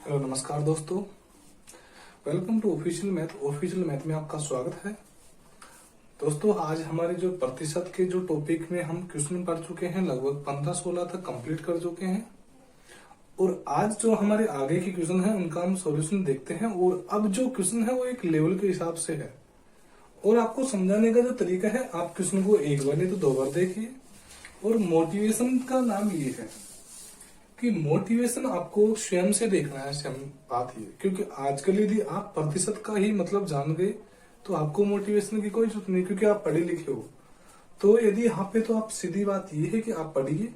Hello नमस्कार दोस्तों। Welcome to official math में आपका स्वागत है। दोस्तों आज हमारे जो प्रतिशत के जो टॉपिक में हम क्वेश्चन पढ़ चुके हैं, लगभग 15-16 तक कंप्लीट कर चुके हैं। और आज जो हमारे आगे के क्वेश्चन है उनका हम सॉल्यूशन देखते हैं। और अब जो क्वेश्चन है वो एक लेवल के हिसाब से है और आपको समझाने का जो तरीका है, आप क्वेश्चन को एक बार नहीं तो 2 बार देखिए। और मोटिवेशन का नाम ये है कि मोटिवेशन आपको स्वयं से देखना है। स्वयं बात ये, क्योंकि आजकल यदि आप प्रतिशत का ही मतलब जान गए तो आपको मोटिवेशन की कोई जरूरत नहीं, क्योंकि आप पढ़े लिखे हो। तो यदि यहाँ पे तो आप सीधी बात ये है कि आप पढ़िए,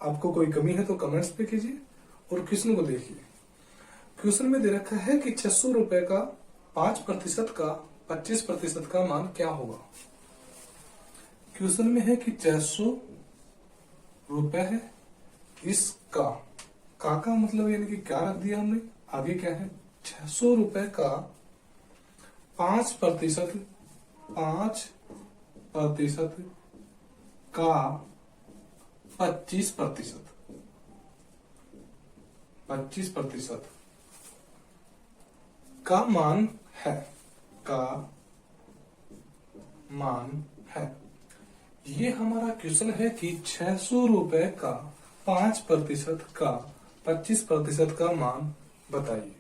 आपको कोई कमी है तो कमेंट्स पे कीजिए और क्वेश्चन को देखिए। क्वेश्चन में दे रखा है कि 600 रुपए का 5% का 25% का मान क्या होगा। क्वेश्चन में है कि 600 रुपए है, इसका का मतलब यानी कि क्या रख दिया हमने, आगे क्या है 600 रुपए का 5% का 25% का मान है, ये हमारा क्वेश्चन है कि 600 रुपए का 5% का 25% का मान बताइए।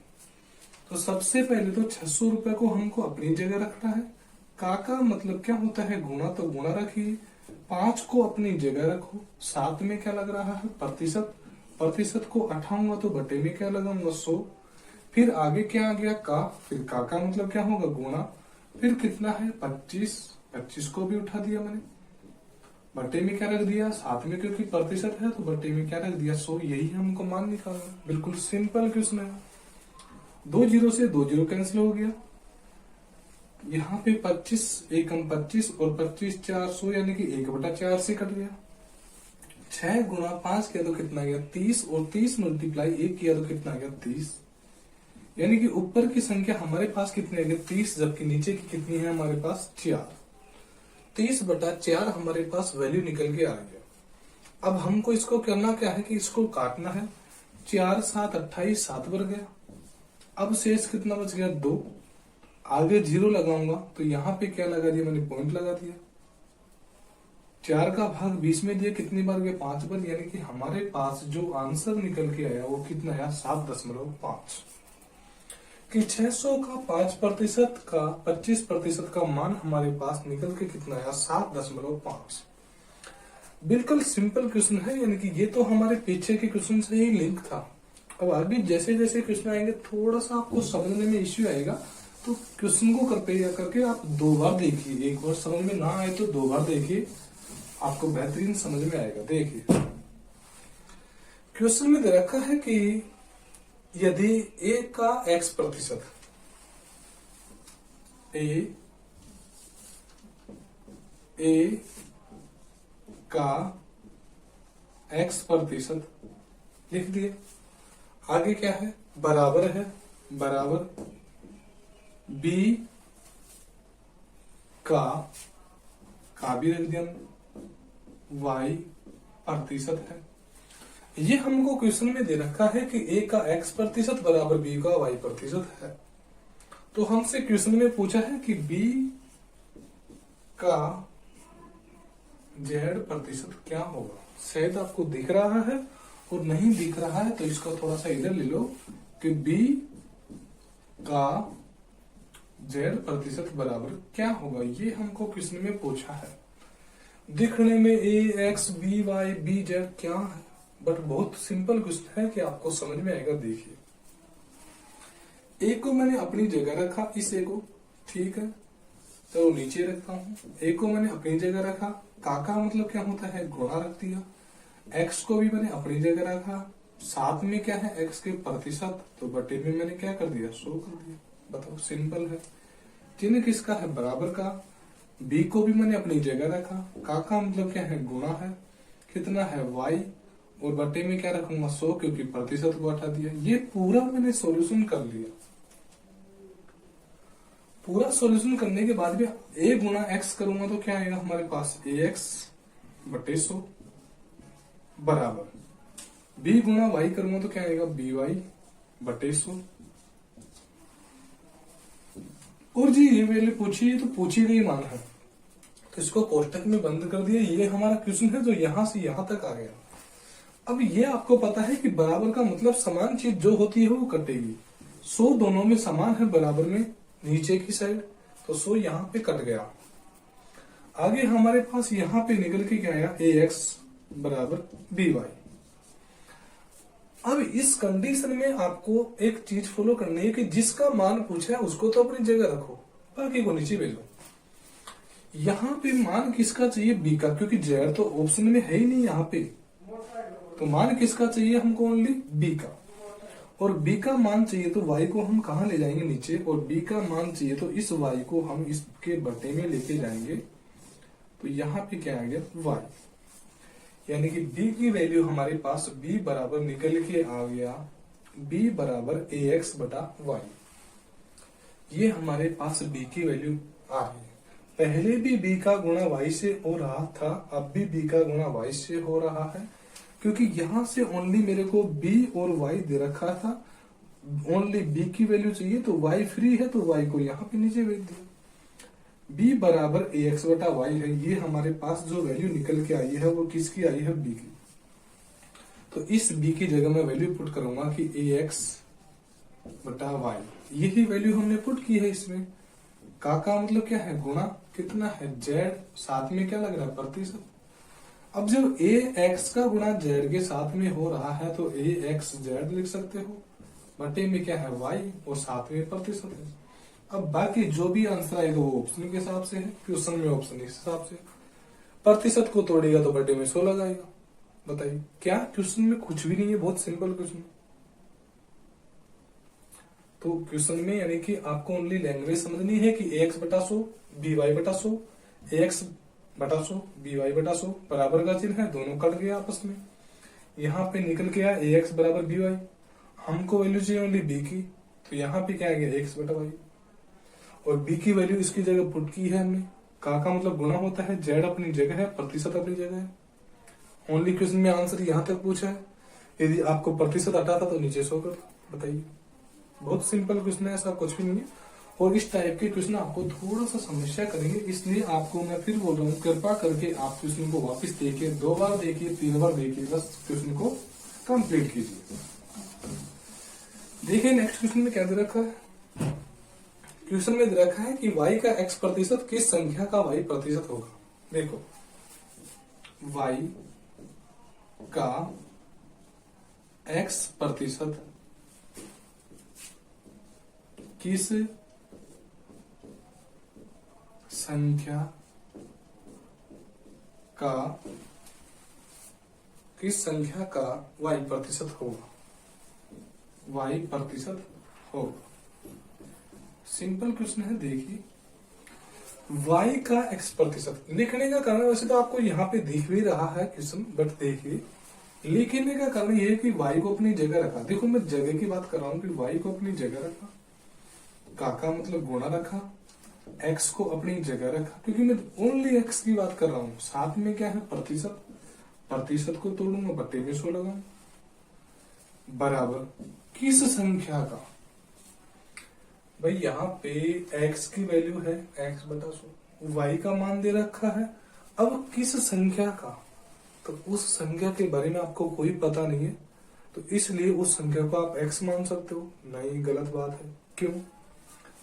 तो सबसे पहले तो 600 रुपए को हमको अपनी जगह रखना है। का मतलब क्या होता है, गुणा, तो गुणा रखिए। 5 को अपनी जगह रखो, साथ में क्या लग रहा है प्रतिशत को उठाऊंगा तो बटे में क्या लगाऊंगा 100। फिर आगे क्या आ गया का, फिर का मतलब क्या होगा गुणा, फिर कितना है 25 को भी उठा दिया मैंने, बटे में क्या रख दिया साथ में, क्योंकि प्रतिशत है तो बटे में क्या रख दिया 100। यही हमको मान निकालना। बिल्कुल सिंपल क्वेश्चन है। 2 जीरो से 2 जीरो कैंसिल हो गया। यहाँ पे 25 एकम 25 और 25 400 यानी कि 1/4 से कट गया। 6 गुणा 5 किया तो कितना गया 30 और 30 मल्टीप्लाई 1 किया तो कितना गया 30। यानी कि ऊपर की संख्या हमारे पास कितनी है 30, जबकि नीचे की कितनी है हमारे पास 4। 30/4 हमारे पास वैल्यू निकल के आ गया। अब हमको इसको करना क्या है कि इसको काटना है। 4 7 28, 7 बच गया। अब शेष कितना बच गया 2। आगे 0 लगाऊंगा तो यहाँ पे क्या लगा दिया मैंने, पॉइंट लगा दिया। 4 का भाग 20 में दिया, कितनी बार गया 5 बार। यानी कि हमारे पास जो आंसर निकल के आया वो कितना आया 7.5। कि 600 का 5% का 25% का मान हमारे पास निकल के कितना आया 7.5। बिल्कुल सिंपल क्वेश्चन है, यानी कि ये तो हमारे पीछे के क्वेश्चन से ही लिंक था। अब आगे जैसे जैसे क्वेश्चन आएंगे थोड़ा सा आपको समझने में इश्यू आएगा, तो क्वेश्चन को करके आप 2 बार देखिए। एक बार समझ में ना आए तो 2 बार देखिए, आपको बेहतरीन समझ में आएगा। देखिए क्वेश्चन में दे रखा है कि यदि a का x%, a का x% लिख दिए। आगे क्या है, बराबर b का भी रख दिया, y% है। ये हमको क्वेश्चन में दे रखा है कि a का x% बराबर b का y% है। तो हमसे क्वेश्चन में पूछा है कि b का z% क्या होगा। शायद आपको दिख रहा है, और नहीं दिख रहा है तो इसको थोड़ा सा इधर ले लो कि b का z% बराबर क्या होगा। ये हमको क्वेश्चन में पूछा है। दिखने में a x b y b z क्या है, बट बहुत सिंपल क्वेश्चन है कि आपको समझ में आएगा। देखिए ए को मैंने अपनी जगह रखा, इस ए को, ठीक है, तो नीचे रखता हूं। ए को मैंने अपनी जगह रखा, का मतलब क्या होता है गुणा रख दिया। एक्स को भी मैंने अपनी जगह रखा, साथ में क्या है एक्स के प्रतिशत, तो बटे में मैंने क्या कर दिया 100 कर दिया। बताओ सिंपल है। चिन्ह किसका है, बराबर का। बी को भी मैंने अपनी जगह रखा, का मतलब क्या है गुणा है, कितना है y, और बटे में क्या रखूंगा 100, क्योंकि प्रतिशत को हटा दिया। ये पूरा मैंने सॉल्यूशन कर लिया। पूरा सॉल्यूशन करने के बाद भी a गुणा x करूंगा तो क्या आएगा हमारे पास ax बटे 100 बराबर b गुणा y करूंगा तो क्या आएगा by बटे 100। और जी ये वैल्यू पूछी है तो पूछी गई मान है, तो इसको कोष्टक में बंद कर दिया। ये हमारा क्वेश्चन है जो यहां से यहां तक आ गया। अब ये आपको पता है कि बराबर का मतलब समान चीज जो होती है वो कटेगी। 100 दोनों में समान है बराबर में नीचे की साइड, तो 100 यहाँ पे कट गया। आगे हमारे पास यहाँ पे निकल के क्या आया, ax बराबर by। अब इस कंडीशन में आपको एक चीज फॉलो करनी है कि जिसका मान पूछा है उसको तो अपनी जगह रखो, बाकी को नीचे भेजो। यहाँ पे मान किसका चाहिए, बी का, क्योंकि जेड तो ऑप्शन में है ही नहीं यहाँ पे, तो मान किसका चाहिए हमको, ओनली बी का। और b का मान चाहिए तो y को हम कहा ले जाएंगे, नीचे। और b का मान चाहिए तो इस y को हम इसके बटे में लेके जाएंगे, तो यहाँ पे क्या आ गया, y। यानी कि b की वैल्यू हमारे पास b बराबर निकल के आ गया, b बराबर ax बटा y। ये हमारे पास b की वैल्यू आ रही है। पहले भी b का गुणा y से हो रहा था, अब भी b का गुणा y से हो रहा है, क्योंकि यहां से ओनली मेरे को b और y दे रखा था। ओनली b की वैल्यू चाहिए तो y फ्री है, तो y को यहाँ पे नीचे भेज दिया। b बराबर ax बटा y है। ये हमारे पास जो वैल्यू निकल के आई है वो किसकी आई है, b की। तो इस b की जगह मैं वैल्यू पुट करूंगा कि ax बटा y। यही वैल्यू हमने पुट की है इसमें। का मतलब क्या है, गुणा कितना है, z, साथ में क्या लग रहा है, प्रतिशत। अब जब ax का गुणा z के साथ में हो रहा है तो axz लिख सकते हो, बटे में क्या है y, और साथ में प्रतिशत है। अब बाकी जो भी आंसर आएगा वो ऑप्शन के हिसाब से है, क्वेश्चन में ऑप्शन इस हिसाब से। प्रतिशत को तोड़ेगा तो बटे में 100 लगाएगा। बताइए क्या, क्वेश्चन में कुछ भी नहीं है, बहुत सिंपल क्वेश्चन। तो क्वेश्चन में यानी कि आपको ओनली लैंग्वेज समझनी है कि ax बटा 100 by बटा 100, ax बटा 100 by बटा 100 बराबर का चिन्ह है, दोनों कट गया आपस में। यहाँ पे निकल के आया ax बराबर by। हमको वैल्यू चाहिए ओनली b की, तो यहाँ पे क्या आ गया, x बटा y। और b की वैल्यू इसकी जगह पुट की है हमने। का मतलब गुणा होता है, z अपनी जगह है, प्रतिशत अपनी जगह है। ओनली क्वेश्चन में आंसर यहाँ तक पूछा है। यदि आपको प्रतिशत हटा था तो नीचे 100 कर। बताइए, बहुत सिंपल क्वेश्चन है, ऐसा कुछ भी नहीं है। और इस टाइप के क्वेश्चन आपको थोड़ा सा समस्या करेंगे, इसलिए आपको मैं फिर बोल रहा हूँ, कृपा करके आप क्वेश्चन को वापस देखिए, 2 बार देखिए, 3 बार देखिए, बस क्वेश्चन को कंप्लीट कीजिए। देखिए नेक्स्ट क्वेश्चन में क्या दे रखा है। क्वेश्चन में दे रखा है कि y का x प्रतिशत किस संख्या का y प्रतिशत होगा। देखो, y का x प्रतिशत किस संख्या का y प्रतिशत होगा, y प्रतिशत होगा। सिंपल क्वेश्चन है। देखिए, y का x प्रतिशत लिखने का कारण, वैसे तो आपको यहाँ पे दिख भी रहा है क्वेश्चन, बट देखिए लिखने का कारण ये है कि y को अपनी जगह रखा। देखो मैं जगह की बात कर रहा हूँ कि y को अपनी जगह रखा, का मतलब गुणा रखा, x को अपनी जगह रखा, क्योंकि मैं ओनली x की बात कर रहा हूँ। साथ में क्या है, प्रतिशत, प्रतिशत को तोड़ूंगा, बटे में 100 लगाऊंगा, बराबर किस संख्या का। भाई यहाँ पे x की वैल्यू है x बटा 100, y का मान दे रखा है, अब किस संख्या का, तो उस संख्या के बारे में आपको कोई पता नहीं है, तो इसलिए उस संख्या को आप x मान सकते हो। नहीं, गलत बात है। क्यों,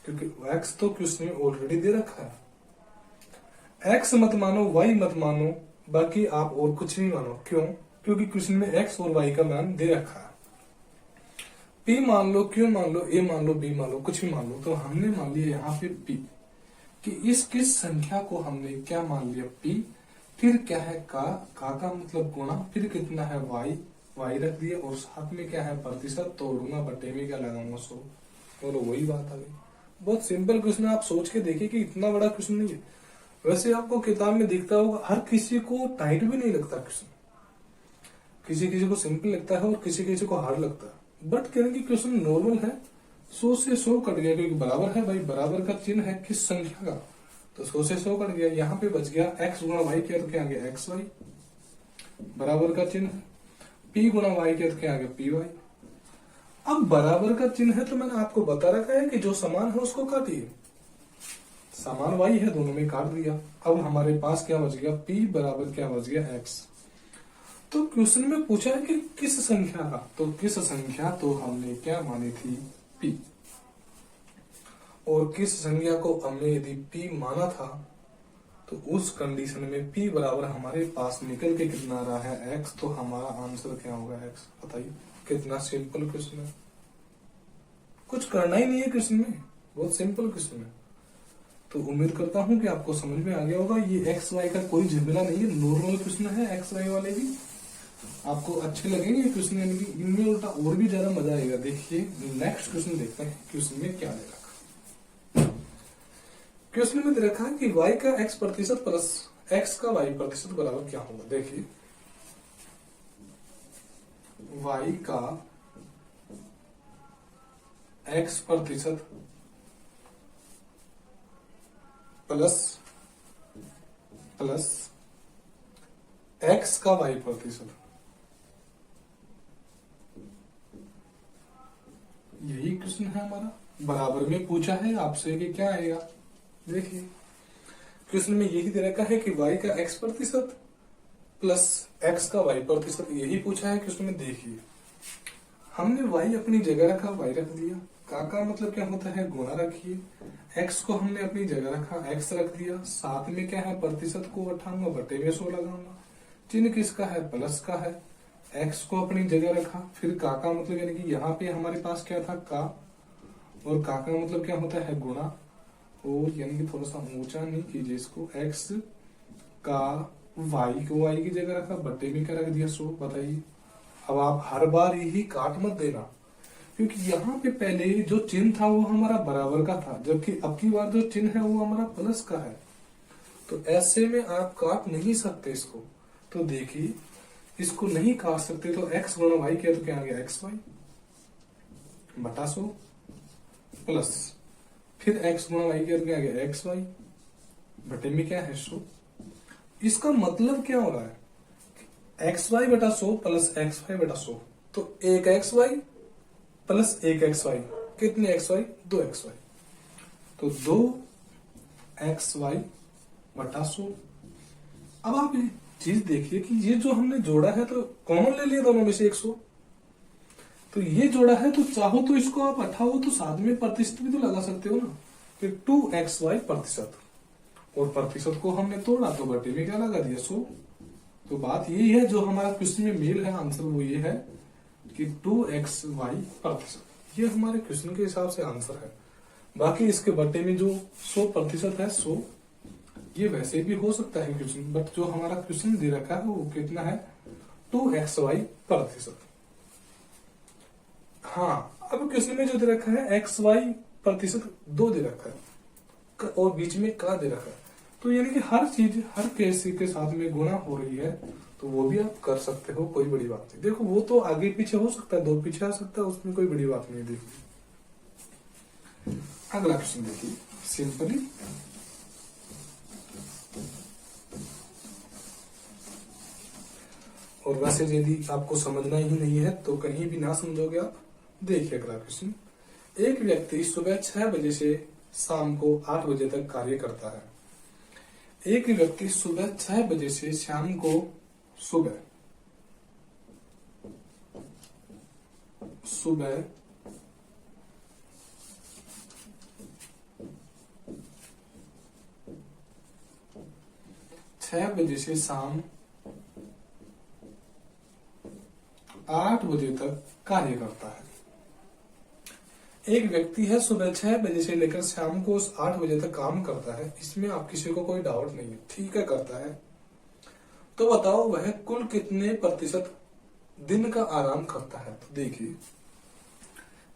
क्योंकि x तो क्वेश्चन में ऑलरेडी दे रखा है। x मत मानो, y मत मानो, बाकी आप और कुछ भी मानो। क्यों, क्योंकि क्वेश्चन में x और y का मान दे रखा है। p मान लो, q मान लो, a मान लो, b मान लो, कुछ भी मान लो। तो हमने मान लिया यहाँ पे p, कि इस किस संख्या को हमने क्या मान लिया, p। फिर क्या है, का मतलब गुणा, फिर कितना है y रख दिया, और साथ में क्या है, प्रतिशत तोड़ूंगा, बटे में क्या लगाऊंगा 100। बोलो, वही बात आ गई। बहुत सिंपल क्वेश्चन है, आप सोच के देखिए कि इतना बड़ा क्वेश्चन नहीं है। वैसे आपको किताब में दिखता होगा, हर किसी को टाइट भी नहीं लगता क्वेश्चन, किसी किसी को सिंपल लगता है और किसी किसी को हार्ड लगता है। बट कहने की क्वेश्चन नॉर्मल है, 100 से 100 कट गया, क्योंकि बराबर है भाई, बराबर का चिन्ह है किस संख्या का, तो 100 से 100 कट गया। यहाँ पे बच गया x गुणा y किया तो क्या आ गया, एक्स वाई, बराबर का चिन्ह। p गुणा y किया तो क्या आ गया, पी वाई। अब बराबर का चिन्ह है तो मैंने आपको बता रखा है कि जो समान है उसको काटिए। समान y है, दोनों में काट दिया। अब हमारे पास क्या बच गया, p बराबर क्या बच गया, x। तो क्वेश्चन में पूछा है कि किस संख्या का, तो किस संख्या तो हमने क्या मानी थी, p। और किस संख्या को हमने यदि p माना था तो उस कंडीशन में p बराबर हमारे पास निकल के कितना आ रहा है, x। तो हमारा आंसर क्या होगा, x। बताइए कितना सिंपल क्वेश्चन है, कुछ करना ही नहीं है क्वेश्चन में, बहुत सिंपल क्वेश्चन है। तो उम्मीद करता हूं कि आपको समझ में आ गया होगा। ये एक्स वाई का कोई झमेला नहीं है, नॉर्मल क्वेश्चन है एक्स वाई वाले भी आपको अच्छे लगेंगे क्वेश्चन, यानी कि इनमें उल्टा और भी ज्यादा मजा आएगा। देखिए नेक्स्ट क्वेश्चन देखते हैं, क्वेश्चन में क्या दे रखा। क्वेश्चन में दे रखा है कि y का x प्रतिशत प्लस x का y प्रतिशत बराबर क्या होगा। देखिए y का x प्रतिशत प्लस x का y प्रतिशत, यही क्वेश्चन है हमारा। बराबर में पूछा है आपसे कि क्या आएगा। देखिए क्वेश्चन में यही दे रखा है कि y का x प्रतिशत प्लस x का y प्रतिशत, यही पूछा है क्वेश्चन में। देखिए हमने y अपनी जगह रखा, y रख दिया। का मतलब क्या होता है, गुणा रखिए। x को हमने अपनी जगह रखा, x रख दिया। साथ में क्या है, प्रतिशत को उठाऊंगा, बटे में 100 लगाऊंगा। चिन्ह किसका है, प्लस का है। x को अपनी जगह रखा, फिर का मतलब यानी कि यहाँ पे हमारे पास क्या था, का। और का मतलब क्या होता है, गुणा। और यानी कि थोड़ा सा ऊंचा नहीं कीजिए इसको, x का y को y की जगह रखा, बटे में क्या रख दिया, 100। बताइए अब आप हर बार यही काट मत देना, क्योंकि यहाँ पे पहले जो चिन्ह था वो हमारा बराबर का था, जबकि अब की बार जो चिन्ह है वो हमारा प्लस का है। तो ऐसे में आप काट नहीं सकते इसको। तो देखिए इसको नहीं काट सकते तो x गुणा वाई किया तो क्या आ गया, xy बटा 100 प्लस फिर x गुणा वाई किया तो क्या आ गया, xy बटे में क्या है, 100। इसका मतलब क्या हो रहा है, xy बटा 100 प्लस xy बटा 100, तो एक xy प्लस एक xy, कितने xy, 2xy। तो 2xy बटा 100। अब आप ये चीज देखिए कि ये जो हमने जोड़ा है तो कॉमन ले लिया दोनों में से 100, तो ये जोड़ा है तो चाहो तो इसको आप हटाओ तो साथ में प्रतिशत भी तो लगा सकते हो ना। फिर 2xy प्रतिशत, और प्रतिशत को हमने तोड़ा तो बटे में क्या लगा दिया, 100। तो बात यही है जो हमारा क्वेश्चन में मेल है, आंसर वो ये है कि 2xy प्रतिशत, ये हमारे क्वेश्चन के हिसाब से आंसर है। बाकी इसके बटे में जो 100% है 100, ये वैसे भी हो सकता है क्वेश्चन, बट जो हमारा क्वेश्चन दे रखा है वो कितना है, 2xy प्रतिशत। हाँ अब क्वेश्चन में जो दे रखा है xy प्रतिशत 2 दे रखा है और बीच में का दे रखा है, तो यानी कि हर चीज हर केस के साथ में गुणा हो रही है, तो वो भी आप कर सकते हो, कोई बड़ी बात नहीं। देखो वो तो आगे पीछे हो सकता है, 2 पीछे आ सकता है, उसमें कोई बड़ी बात नहीं। देखिए अगला क्वेश्चन देखिए, सिंपली और वैसे यदि आपको समझना ही नहीं है तो कहीं भी ना समझोगे आप। देखिए अगला क्वेश्चन, एक व्यक्ति सुबह 6 बजे से शाम को 8 बजे तक कार्य करता है। एक व्यक्ति सुबह 6 बजे से शाम को सुबह 6 बजे से शाम 8 बजे तक कार्य करता है। एक व्यक्ति है सुबह 6 बजे से लेकर शाम को 8 बजे तक काम करता है, इसमें आप किसी को कोई डाउट नहीं है, ठीक है करता है। तो बताओ वह कुल कितने प्रतिशत दिन का आराम करता है। तो देखिए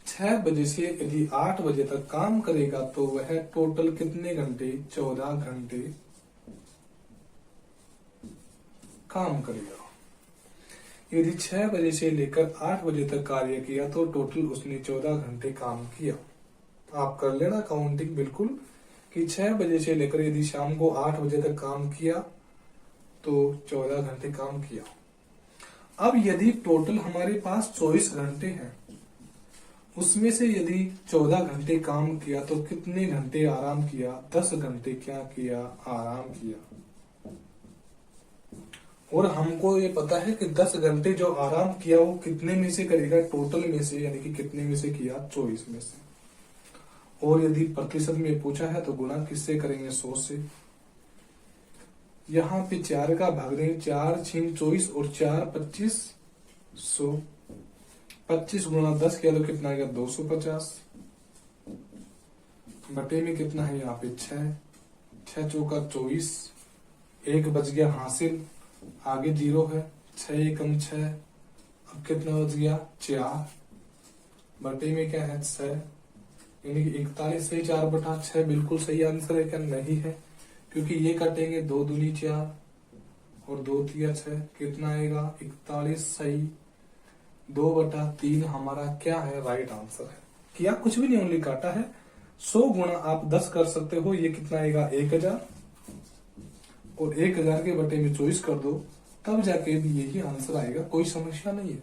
6 बजे से यदि 8 बजे तक काम करेगा तो वह टोटल कितने घंटे, 14 घंटे काम करेगा। यदि 6 बजे से लेकर 8 बजे तक कार्य किया तो टोटल उसने 14 घंटे काम किया। आप कर लेना काउंटिंग बिल्कुल कि 6 बजे से लेकर यदि शाम को 8 बजे तक काम किया तो 14 घंटे काम किया। अब यदि टोटल हमारे पास 24 घंटे हैं उसमें से यदि 14 घंटे काम किया तो कितने घंटे आराम किया? 10 घंटे क्या किया? आराम किया। और हमको ये पता है कि 10 घंटे जो आराम किया वो कितने में से करेगा? टोटल में से, यानी कि कितने में से किया? 24 में से। और यदि प्रतिशत में पूछा है तो गुणा किससे करेंगे? 100 से। यहाँ पे 4 का भाग देंगे, 4 6 24 और 4 25 100। 25 गुणा 10 किया तो कितना आएगा? 250। बटे में कितना है यहाँ पे? 6। 6 चौका 24, 1 बच गया हासिल, आगे 0 है, 6 एकम 6। अब कितना बच गया? 4। बटे में क्या है? 6, यानी कि 41 सही 4/6 बिल्कुल सही आंसर है क्या? नहीं है, क्योंकि ये कटेंगे, 2 दूनी 4 और 2 तिया 6, कितना आएगा? 41 सही 2/3 हमारा क्या है? राइट आंसर है। किया कुछ भी नहीं, ओनली काटा है। 100 गुणा आप 10 कर सकते हो, ये कितना आएगा? 1000। और 1000 के बटे में 24 कर दो, तब जाके भी यही आंसर आएगा, कोई समस्या नहीं है।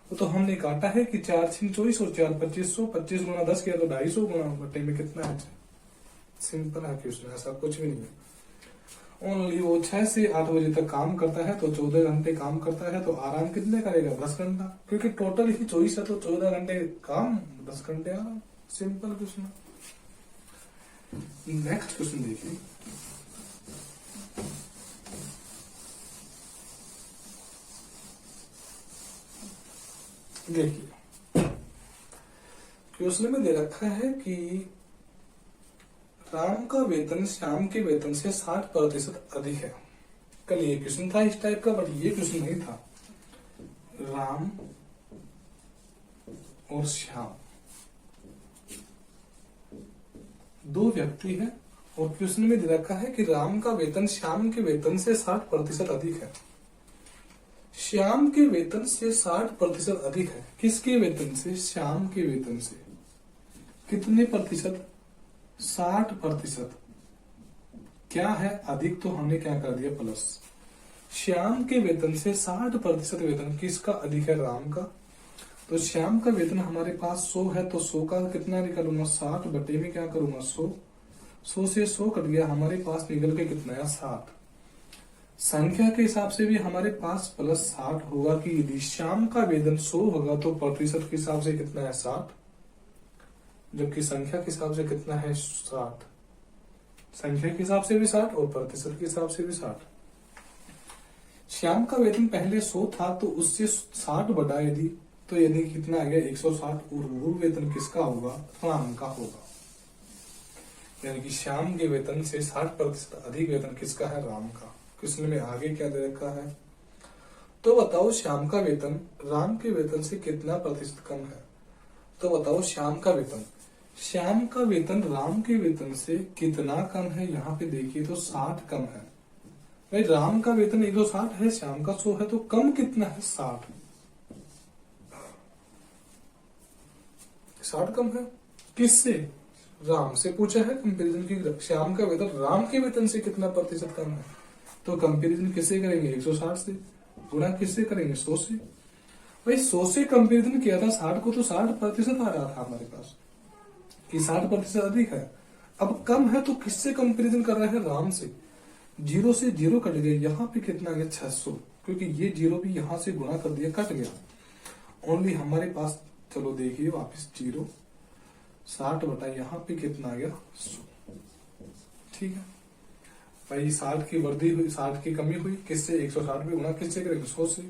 वो तो हमने काटा है कि 4 6 24 और 4 25 100। 25 गुणा 10 किया तो 250 गुणा बटे में कितना है? सिंपल है क्वेश्चन, ऐसा कुछ भी नहीं है। ओनली वो 6 से 8 बजे तक काम करता है तो 14 घंटे काम करता है, तो आराम कितने करेगा? 10 घंटा, क्योंकि टोटल ही 24 है तो 14 घंटे काम, 10 घंटे आराम। Simple question. नेक्स्ट क्वेश्चन देखिए। देखिए क्वेश्चन में दे रखा है कि राम का वेतन श्याम के वेतन से 60% अधिक है। कल ये क्वेश्चन था इस टाइप का, बट ये क्वेश्चन नहीं था। राम और श्याम दो व्यक्ति हैं और क्वेश्चन में दे रखा है कि राम का वेतन श्याम के वेतन से 60% अधिक है। श्याम के वेतन से 60% अधिक है। किसके वेतन से? श्याम के वेतन से। कितने प्रतिशत? 60%। क्या है? अधिक तो हमने क्या कर दिया? प्लस। श्याम के वेतन से 60% वेतन किसका अधिक है? राम का। तो श्याम का वेतन हमारे पास 100 है, तो 100 का कितना निकालूंगा? 60 बटे में क्या करूंगा? 100। 100 से 100 कट गया, हमारे पास निकल के कितना है? 60। संख्या के हिसाब से भी हमारे पास प्लस 60 होगा कि यदि श्याम का वेतन 100 होगा तो प्रतिशत के हिसाब से कितना है? 60, जबकि संख्या के हिसाब से कितना है? 60। संख्या के हिसाब से भी 60 और प्रतिशत के हिसाब से भी 60। श्याम का वेतन पहले 100 था तो उससे 60 बढ़ा यदि, तो यदि कितना आ गया? 160। और मूल वेतन किसका होगा? राम का होगा। यानी कि श्याम के वेतन से 60% अधिक वेतन किसका है? राम का। क्वेश्चन में आगे क्या दे रखा है? तो बताओ श्याम का वेतन राम के वेतन से कितना प्रतिशत कम है? तो बताओ श्याम का वेतन, श्याम का वेतन राम के वेतन से कितना कम है? यहाँ पे देखिए तो 60 कम है। भाई राम का वेतन 160 है, श्याम का 100 है, तो कम कितना है? 60। 60 कम है। किससे? राम से पूछा है कंपैरिजन की। श्याम का वेतन राम के वेतन से कितना प्रतिशत कम है, तो कंपैरिजन किससे करेंगे? 160 से। गुणा किससे करेंगे? 100 से। भाई 100 से कंपैरिजन किया था 60 को, तो 60% आ रहा था हमारे पास कि 60% अधिक है। अब कम है तो किससे कंपैरिजन कर रहे हैं? राम से। 0 से 0 कट गया, यहाँ पे कितना गया? 600, क्योंकि ये 0 भी यहाँ से गुणा कर दिया, कट गया। ओनली हमारे पास, चलो देखिए वापस 0, 60 बटा यहाँ पे कितना आ गया? 100। ठीक है भाई, 60 की वृद्धि हुई, 60 की कमी हुई, किससे? 160 में गुणा किससे करेंगे? 100 से।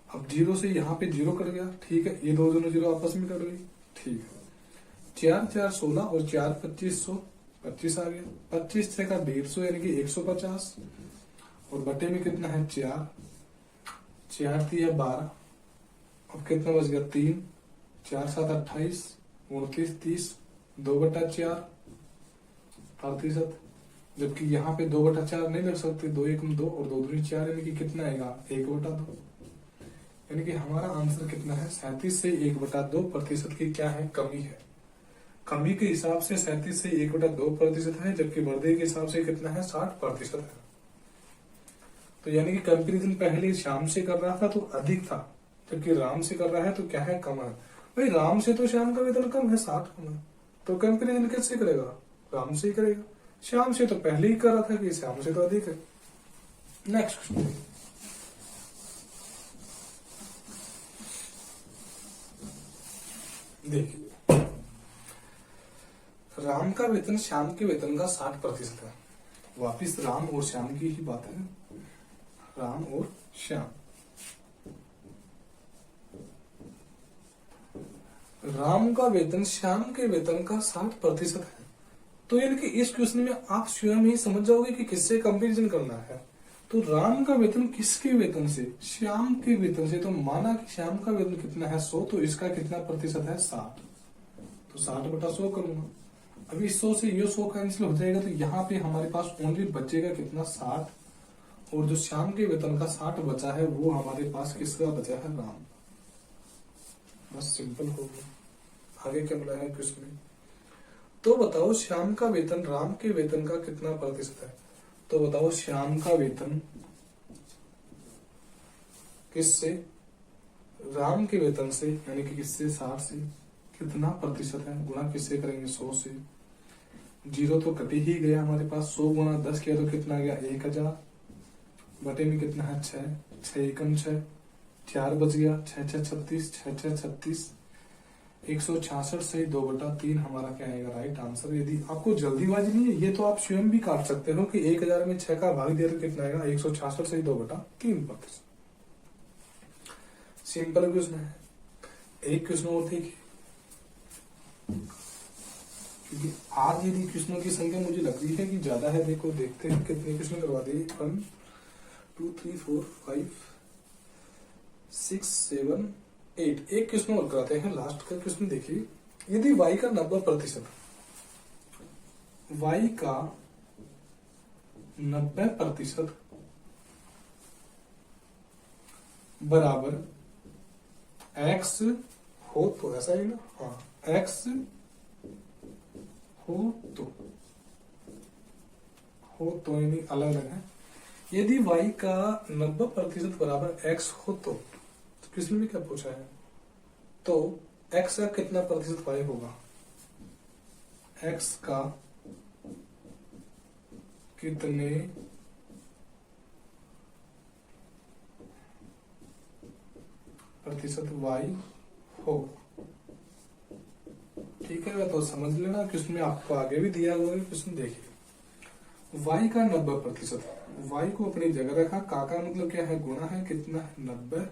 अब 0 से यहाँ पे 0 कट गया, ठीक है, ये दो दोनों 0 आपस में कट गई, ठीक है। 4 4 16 और 4 25 100, 25 आ गया। 25 6 का 150 यानी कि 150, और बटे में कितना है? 4 4 3 12। अब कितना बच गया? 3 4 7 28 29 30, 2/4 प्रतिशत। जबकि यहाँ पे 2/4 नहीं लग सकते, 2 एकम 2 और 2 दूनी 4, यानी कि कितना आएगा? 1/2। यानी कि हमारा आंसर कितना है? 37 से 1/2 प्रतिशत की क्या है? कमी है। कमी के हिसाब से 37 से 1/2 प्रतिशत है, जबकि वृद्धि के हिसाब से कितना है? 60% है। तो यानी कि कंपैरिजन पहले श्याम से कर रहा था तो अधिक था, जबकि राम से कर रहा है तो क्या है? कम है। भाई राम से तो श्याम का वेतन कम है, 60 कम है, तो कंपेरिजन कैसे करेगा? राम से ही करेगा। श्याम से तो पहले ही कर रहा था कि श्याम से तो अधिक है। नेक्स्ट क्वेश्चन देखिए, राम का वेतन श्याम के वेतन का 60% है। वापिस राम और श्याम की ही बात है, राम और श्याम। राम का वेतन श्याम के वेतन का 60% है, तो यानी कि इस क्वेश्चन में आप स्वयं ही समझ जाओगे कि किससे कंपैरिजन करना है। तो राम का वेतन किसके वेतन से? श्याम के वेतन से। तो माना कि श्याम का वेतन कितना है? 100, तो इसका कितना प्रतिशत है? 60। तो 60/100 करूंगा। अभी 100 से ये 100 कैंसिल हो जाएगा, तो यहाँ पे हमारे पास ओनली बचेगा कितना? 60। और जो श्याम के वेतन का 60 बचा है, वो हमारे पास किसका बचा है? राम। बस सिंपल हो गया। आगे क्या बोला है क्वेश्चन में? तो बताओ श्याम का वेतन राम के वेतन का कितना प्रतिशत है? तो बताओ श्याम का वेतन किससे? राम के वेतन से, यानी कि किससे? 60 से। कितना प्रतिशत है? गुणा किससे करेंगे? 100 से। 0 तो कट ही गया हमारे पास। 100 गुणा 10 किया तो कितना गया? 1000। बटे में कितना है? 6। 6 एकम 6, 4 बच गया। 6 6 36, 6 6 36, 166 से 2/3 हमारा क्या आएगा? Right answer. यदि आपको जल्दीबाजी नहीं है, ये तो आप स्वयं भी काट सकते हो कि 1000 में 6 का भाग दिया तो कितना आएगा? 166 से 2/3%। सिंपल क्वेश्चन है। एक क्वेश्चन और देखिए, क्योंकि आज यदि क्वेश्चनों की संख्या मुझे लग रही है कि ज्यादा है। देखो देखते हैं कितने क्वेश्चन करवा दिए। 1 2 3 4 5 6 7 8। एक क्वेश्चन और कराते हैं, लास्ट का क्वेश्चन देखिए। यदि y का 90%, y का 90% बराबर x हो तो, ऐसा ही ना? हाँ, x हो तो यानी अलग अलग है। यदि y का 90% बराबर x हो तो क्वेश्चन में क्या पूछा है? तो x का कितना प्रतिशत y होगा? x का कितने प्रतिशत y हो? ठीक है, तो समझ लेना। क्वेश्चन में आपको आगे भी दिया हुआ है। क्वेश्चन देखिए, y का 90%, y को अपनी जगह रखा। का मतलब क्या है? गुणा है। कितना है? 90।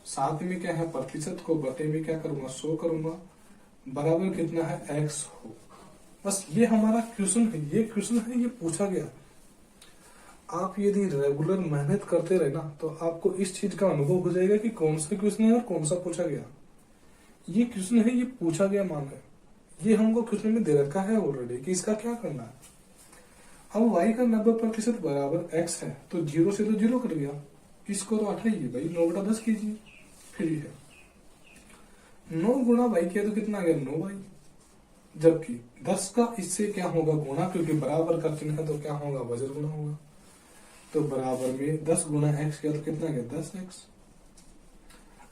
साथ में क्या है? प्रतिशत को बटे में क्या करूंगा? 100 करूंगा। बराबर कितना है? x हो। बस ये हमारा क्वेश्चन है। ये क्वेश्चन है, ये पूछा गया। आप यदि रेगुलर मेहनत करते रहे ना, तो आपको इस चीज का अनुभव हो जाएगा कि कौन सा क्वेश्चन है और कौन सा पूछा गया। ये क्वेश्चन है, ये पूछा गया मान है। ये हमको क्वेश्चन में दे रखा है ऑलरेडी कि इसका क्या करना है। अब y का 90% बराबर x है, तो 0 से तो 0 कट गया। इसको तो हटाइए भाई, 9/10 कीजिए। फिर है 9 गुणा y किया तो कितना आ गया? 9y। जबकि 10 का इससे क्या होगा? गुणा, क्योंकि बराबर का चिन्ह है तो क्या होगा? वजन गुणा होगा। तो बराबर में 10 गुणा x किया तो कितना गया? 10x।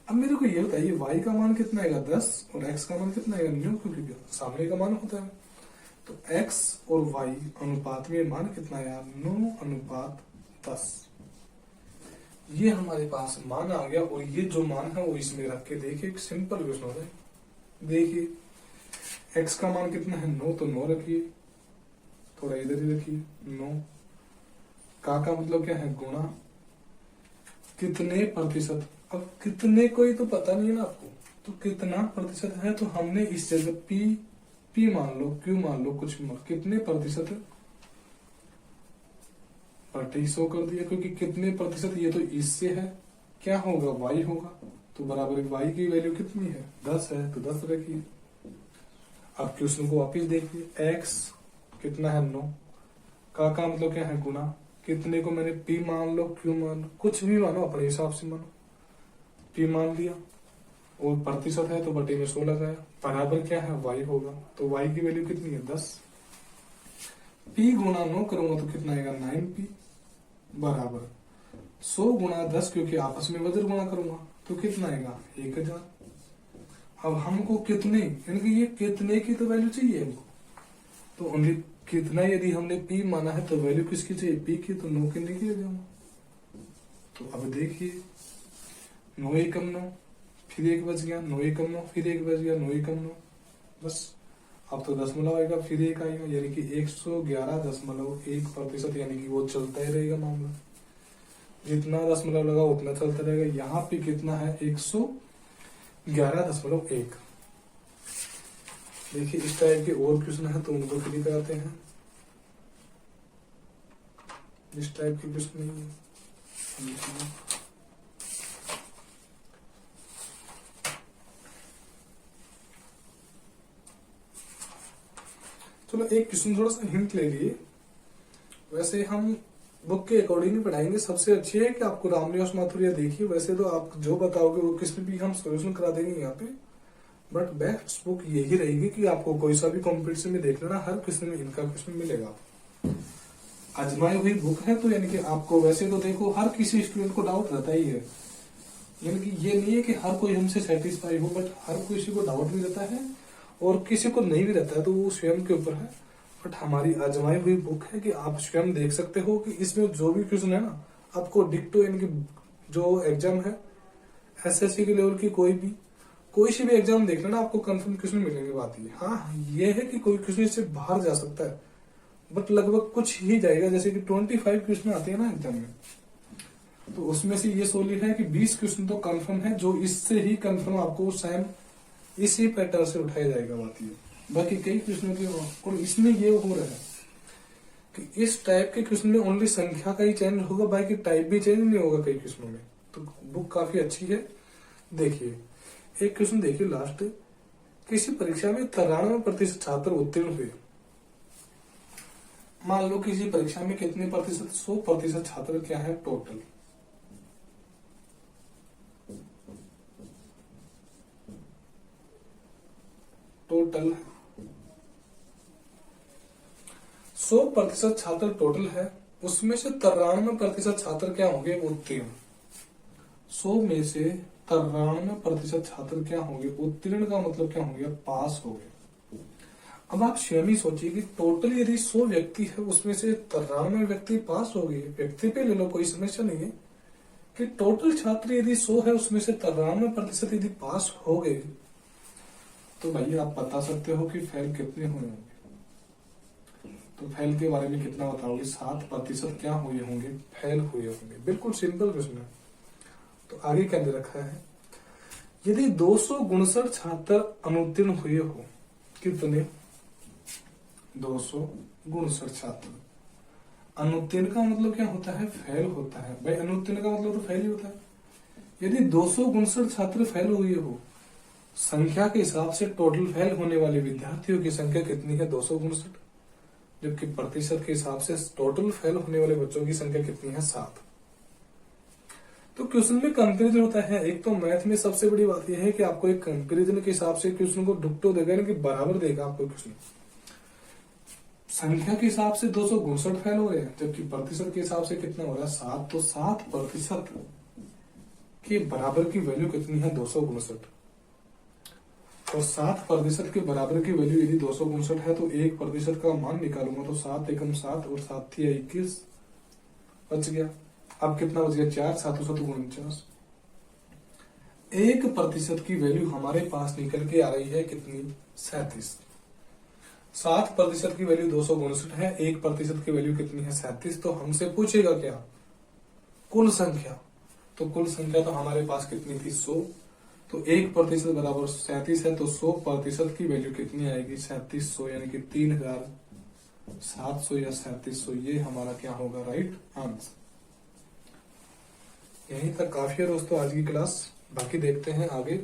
अब मेरे को ये बताइए, y का मान कितना आएगा? 10, और x का मान कितना आएगा? 9, क्योंकि सामने का मान होता है। तो x और y अनुपात में मान कितना आया? 9:10। ये हमारे पास मान आ गया, और ये जो मान है वो इसमें रख के देखिए। एक सिंपल क्वेश्चन होता है। देखिए x का मान कितना है? 9, तो 9 रखिए। थोड़ा इधर ही रखिए 9। का मतलब क्या है? गुणा। कितने प्रतिशत? अब कितने कोई तो पता नहीं है ना आपको, तो कितना प्रतिशत है? तो हमने इस जगह p मान लो, q मान लो, कुछ कितने प्रतिशत बटे 100 कर दिया, क्योंकि कितने प्रतिशत ये तो इससे है। क्या होगा? y होगा। तो बराबर y की वैल्यू कितनी है? 10 है, तो 10 रखिए। अब क्वेश्चन को वापिस देखिए। x कितना है? 9। का मतलब क्या है? गुणा। कितने को मैंने p मान लो, q मान लो, कुछ भी मानो, अपने हिसाब से मानो। p मान लिया, और प्रतिशत है तो बटे में 100 लगाया। बराबर क्या है? y होगा। तो y की वैल्यू कितनी है? 10। p गुणा 9 करूंगा तो कितना आएगा? 9p। बराबर 100 गुणा 10, क्योंकि आपस में वजन गुणा करूंगा तो कितना आएगा? 1000। अब हमको कितने, यानी कि ये कितने की तो वैल्यू चाहिए हमको, तो ओनली कितना यदि हमने पी माना है तो वैल्यू किसकी चाहिए, पी की, तो 9 कितने की हो जाऊंगा। तो अब देखिए 9 एकम 9, फिर एक बच गया, 9 एकम 9, फिर एक बच गया, 9 एकम 9, बस। अब तो दशमलव आएगा, फिर एक आएगा, यानी कि 111.1%, यानी कि वो चलता ही रहेगा मामला, जितना दशमलव लगा उतना चलता रहेगा। यहाँ पे कितना है, 111.1। देखिए इस टाइप के और क्वेश्चन है तो उनको फ्री कराते हैं, इस टाइप के क्वेश्चन नहीं है। चलो एक क्वेश्चन थोड़ा सा हिंट ले लिए, वैसे हम बुक के अकॉर्डिंग पढ़ाएंगे। सबसे अच्छी है कि आपको रामनिवास माथुरिया देखिए, वैसे तो आप जो बताओगे वो किसी भी हम सोल्यूशन करा देंगे यहाँ पे, बट बेस्ट बुक यही रहेगी कि आपको कोई सा भी कॉम्पिटिशन में देख लेना, हर क्वेश्चन में इनका क्वेश्चन मिलेगा। आजमाई हुई बुक है, तो यानी कि आपको वैसे तो देखो हर किसी स्टूडेंट को डाउट रहता ही है, यानी कि ये नहीं है कि हर कोई हमसे सेटिस्फाई हो, बट हर किसी को डाउट भी रहता है और किसी को नहीं भी रहता है, तो वो स्वयं के ऊपर है। बट हमारी आजमाई हुई बुक है कि आप स्वयं देख सकते हो कि इसमें जो भी क्वेश्चन है ना, आपको डिक्टो, यानी कि जो एग्जाम है एसएससी के लेवल की कोई सी भी एग्जाम देख लेना, आपको कंफर्म क्वेश्चन मिलेंगे। बात ये, हाँ ये है कि कोई क्वेश्चन इससे बाहर जा सकता है, बट लगभग कुछ ही जाएगा। जैसे कि 25 क्वेश्चन आते हैं ना एग्जाम में, तो उसमें से ये सोलिड है कि 20 क्वेश्चन तो कंफर्म है, जो इससे ही कंफर्म आपको सेम इसी पैटर्न से उठाया जाएगा। बात ये, बाकी कई क्वेश्चनों के, और इसमें ये हो रहा है कि इस टाइप के क्वेश्चन में ओनली संख्या का ही चेंज होगा, बाकी टाइप भी चेंज नहीं होगा कई क्वेश्चनों में। तो बुक काफी अच्छी है। देखिए एक क्वेश्चन देखिए लास्ट, किसी परीक्षा में 93% छात्र उत्तीर्ण हुए। मान लो किसी परीक्षा में कितने प्रतिशत, 100% छात्र क्या है टोटल, टोटल 100% छात्र टोटल है, उसमें से 93% छात्र क्या होंगे, उत्तीर्ण। 100 में से 93% छात्र क्या होंगे, उत्तीर्ण का मतलब क्या होंगे, पास हो गए। अब आप स्वयं ही सोचिए कि टोटल यदि 100 व्यक्ति है, उसमें से 93 व्यक्ति पास हो गए, व्यक्ति पे ले लो कोई समस्या नहीं है, कि टोटल छात्र यदि 100 है उसमें से 93% यदि पास हो गए, तो भाई आप बता सकते हो कि फेल कितने हुए होंगे। तो फेल के बारे में कितना बताओगे, 7% क्या हुए होंगे, फेल हुए होंगे। बिल्कुल सिंपल प्रश्न है। तो आगे क्या दे रखा है, यदि 259 छात्र अनुत्तीर्ण हुए हो, कितने, 259 छात्र। अनुत्तीर्ण का मतलब क्या होता है, फेल होता है भाई, अनुत्तीर्ण का मतलब तो फेल ही होता है। यदि 259 छात्र फेल हुए हो, संख्या के हिसाब से टोटल फेल होने वाले विद्यार्थियों की संख्या कितनी है, 259, जबकि प्रतिशत के हिसाब से टोटल फेल होने वाले बच्चों की संख्या कितनी है, 7। तो क्वेश्चन में कंपेरिजन होता है। एक तो मैथ में सबसे बड़ी बात यह है कि आपको एक कंपेरिजन के हिसाब से क्वेश्चन को डिक्टो देगा, यानी कि बराबर देगा आपको क्वेश्चन। संख्या के हिसाब से 259 फेल हो रहे हैं, जबकि प्रतिशत के हिसाब से कितना हो रहा है, 7। तो 7% के बराबर की वैल्यू कितनी है, 259। और 7% के बराबर की वैल्यू यदि 259 है, तो 1% का मान निकालूंगा, तो 7 एकम 7 और 7 थी 21 बच गया। अब कितना बच गया, 4 7 49। 1% की वैल्यू हमारे पास निकल के आ रही है कितनी, 37। 7% की वैल्यू 259 है, 1% की वैल्यू कितनी है, 37। तो हमसे पूछेगा क्या, कुल संख्या। तो कुल संख्या तो हमारे पास कितनी थी, 100। तो 1% बराबर 37 है, तो 100% की वैल्यू कितनी आएगी, 3700, यानी कि 3700 या 3700। ये हमारा क्या होगा, राइट आंसर। यहीं तक काफी है दोस्तों आज की क्लास, बाकी देखते हैं आगे।